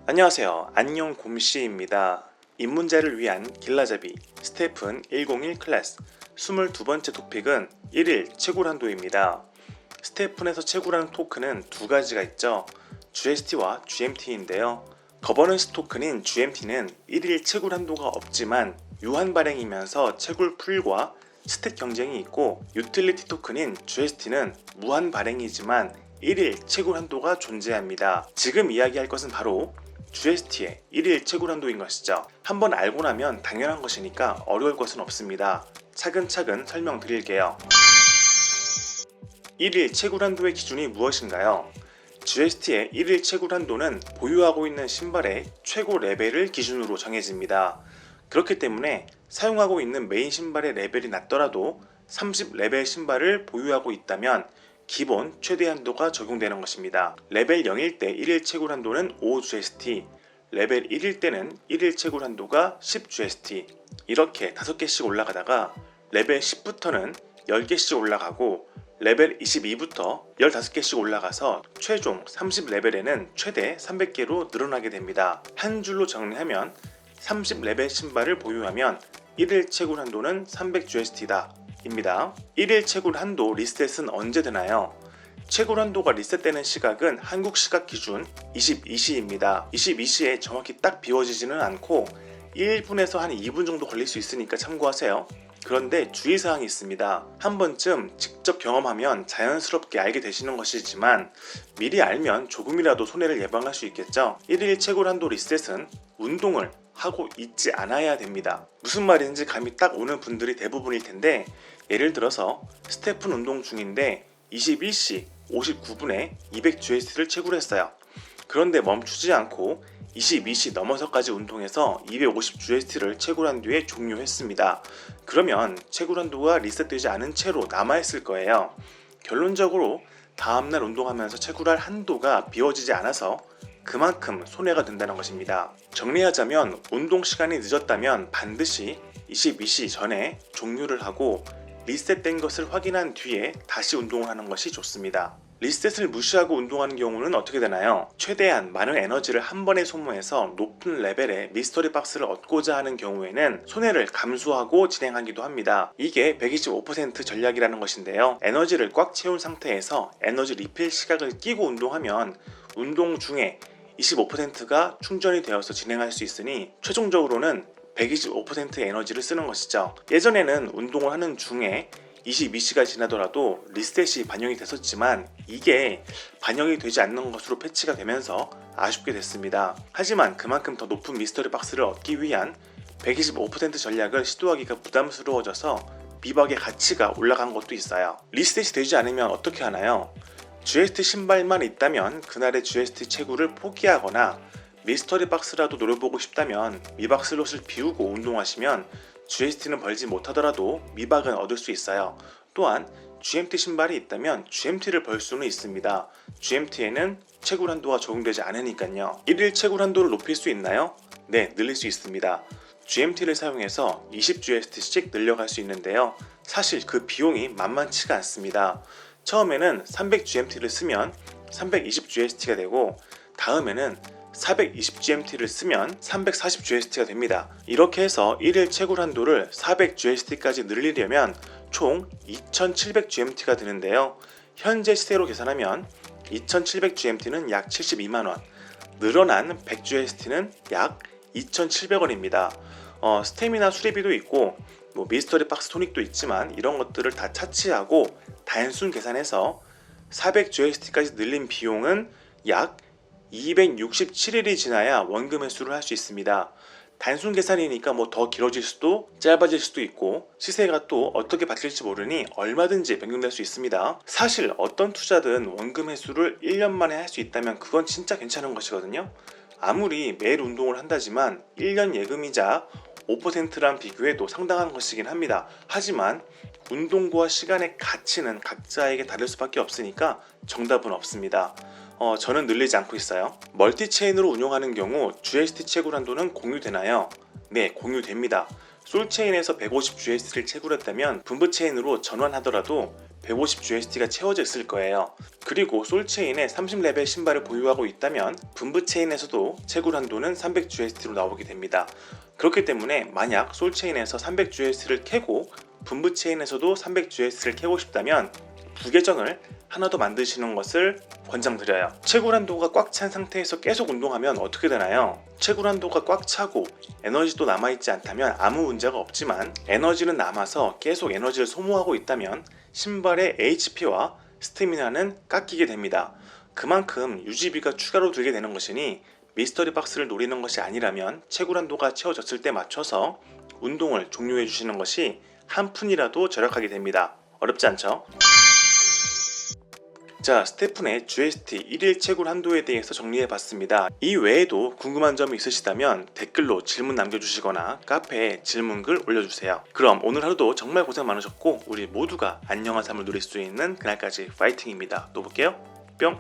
안녕하세요. 안녕 곰씨입니다. 입문자를 위한 길라잡이 스테픈 101 클래스 22번째 토픽은 1일 채굴한도입니다. 스테픈에서 채굴하는 토큰은 두 가지가 있죠. GST와 GMT인데요. 거버넌스 토큰인 GMT는 1일 채굴한도가 없지만 유한 발행이면서 채굴 풀과 스택 경쟁이 있고, 유틸리티 토큰인 GST는 무한 발행이지만 1일 채굴한도가 존재합니다. 지금 이야기할 것은 바로 GST의 1일 채굴한도인 것이죠. 한번 알고 나면 당연한 것이니까 어려울 것은 없습니다. 차근차근 설명드릴게요. 1일 채굴한도의 기준이 무엇인가요? GST의 1일 채굴한도는 보유하고 있는 신발의 최고 레벨을 기준으로 정해집니다. 그렇기 때문에 사용하고 있는 메인 신발의 레벨이 낮더라도 30레벨 신발을 보유하고 있다면 기본 최대 한도가 적용되는 것입니다. 레벨 0일 때 1일 채굴 한도는 5GST, 레벨 1일 때는 1일 채굴 한도가 10GST, 이렇게 5개씩 올라가다가 레벨 10부터는 10개씩 올라가고, 레벨 22부터 15개씩 올라가서 최종 30레벨에는 최대 300개로 늘어나게 됩니다. 한 줄로 정리하면 30레벨 신발을 보유하면 1일 채굴 한도는 300GST다 입니다. 1일 채굴 한도 리셋은 언제 되나요? 채굴 한도가 리셋되는 시각은 한국 시각 기준 22시입니다. 22시에 정확히 딱 비워지지는 않고 1분에서 한 2분 정도 걸릴 수 있으니까 참고하세요. 그런데 주의사항이 있습니다. 한 번쯤 직접 경험하면 자연스럽게 알게 되시는 것이지만 미리 알면 조금이라도 손해를 예방할 수 있겠죠. 1일 채굴 한도 리셋은 운동을 하고 있지 않아야 됩니다. 무슨 말인지 감이 딱 오는 분들이 대부분일 텐데, 예를 들어서 스테픈 운동 중인데 21시 59분에 200GST를 채굴했어요. 그런데 멈추지 않고 22시 넘어서까지 운동해서 250GST를 채굴한 뒤에 종료했습니다. 그러면 채굴 한도가 리셋되지 않은 채로 남아있을 거예요. 결론적으로 다음날 운동하면서 채굴할 한도가 비워지지 않아서 그만큼 손해가 된다는 것입니다. 정리하자면 운동 시간이 늦었다면 반드시 22시 전에 종료를 하고 리셋된 것을 확인한 뒤에 다시 운동을 하는 것이 좋습니다. 리셋을 무시하고 운동하는 경우는 어떻게 되나요? 최대한 많은 에너지를 한 번에 소모해서 높은 레벨의 미스터리 박스를 얻고자 하는 경우에는 손해를 감수하고 진행하기도 합니다. 이게 125% 전략이라는 것인데요. 에너지를 꽉 채운 상태에서 에너지 리필 시각을 끼고 운동하면 운동 중에 25%가 충전이 되어서 진행할 수 있으니 최종적으로는 125%의 에너지를 쓰는 것이죠. 예전에는 운동을 하는 중에 22시가 지나더라도 리셋이 반영이 됐었지만 이게 반영이 되지 않는 것으로 패치가 되면서 아쉽게 됐습니다. 하지만 그만큼 더 높은 미스터리 박스를 얻기 위한 125% 전략을 시도하기가 부담스러워져서 미박의 가치가 올라간 것도 있어요. 리셋이 되지 않으면 어떻게 하나요? GST 신발만 있다면 그날의 GST 채굴을 포기하거나 미스터리 박스라도 노려보고 싶다면 미박 슬롯을 비우고 운동하시면 GST는 벌지 못하더라도 미박은 얻을 수 있어요. 또한 GMT 신발이 있다면 GMT를 벌 수는 있습니다. GMT에는 채굴 한도가 적용되지 않으니까요. 1일 채굴 한도를 높일 수 있나요? 네, 늘릴 수 있습니다. GMT를 사용해서 20GST씩 늘려갈 수 있는데요. 사실 그 비용이 만만치가 않습니다. 처음에는 300GMT를 쓰면 320GST가 되고, 다음에는 420GMT를 쓰면 340GST가 됩니다. 이렇게 해서 1일 채굴 한도를 400GST까지 늘리려면 총 2700GMT가 되는데요. 현재 시세로 계산하면 2700GMT는 약 72만원, 늘어난 100GST는 약 2700원입니다. 스태미나 수리비도 있고 미스터리 박스 토닉도 있지만 이런 것들을 다 차치하고 단순 계산해서 400GST까지 늘린 비용은 약 267일이 지나야 원금 회수를 할 수 있습니다. 단순 계산이니까 더 길어질 수도 짧아질 수도 있고 시세가 또 어떻게 바뀔지 모르니 얼마든지 변경될 수 있습니다. 사실 어떤 투자든 원금 회수를 1년 만에 할 수 있다면 그건 진짜 괜찮은 것이거든요. 아무리 매일 운동을 한다지만 1년 예금이자 5%란 비교해도 상당한 것이긴 합니다. 하지만 운동과 시간의 가치는 각자에게 다를 수밖에 없으니까 정답은 없습니다. 저는 늘리지 않고 있어요. 멀티체인으로 운용하는 경우 GST 채굴 한도는 공유되나요? 네, 공유됩니다. 솔체인에서 150GST를 채굴했다면 분부체인으로 전환하더라도 150 GST가 채워져 있을 거예요. 그리고 솔체인에 30레벨 신발을 보유하고 있다면 분부 체인에서도 채굴 한도는 300 GST로 나오게 됩니다. 그렇기 때문에 만약 솔체인에서 300 GST를 캐고 분부 체인에서도 300 GST를 캐고 싶다면 부계정을 하나 더 만드시는 것을 권장드려요. 채굴 한도가 꽉 찬 상태에서 계속 운동하면 어떻게 되나요? 채굴 한도가 꽉 차고 에너지도 남아있지 않다면 아무 문제가 없지만 에너지는 남아서 계속 에너지를 소모하고 있다면 신발의 HP와 스태미나는 깎이게 됩니다. 그만큼 유지비가 추가로 들게 되는 것이니 미스터리 박스를 노리는 것이 아니라면 채굴 한도가 채워졌을 때 맞춰서 운동을 종료해 주시는 것이 한 푼이라도 절약하게 됩니다. 어렵지 않죠? 자, 스테픈의 GST 1일 채굴 한도에 대해서 정리해봤습니다. 이 외에도 궁금한 점이 있으시다면 댓글로 질문 남겨주시거나 카페에 질문글 올려주세요. 그럼 오늘 하루도 정말 고생 많으셨고 우리 모두가 안녕한 삶을 누릴 수 있는 그날까지 파이팅입니다. 또 볼게요. 뿅!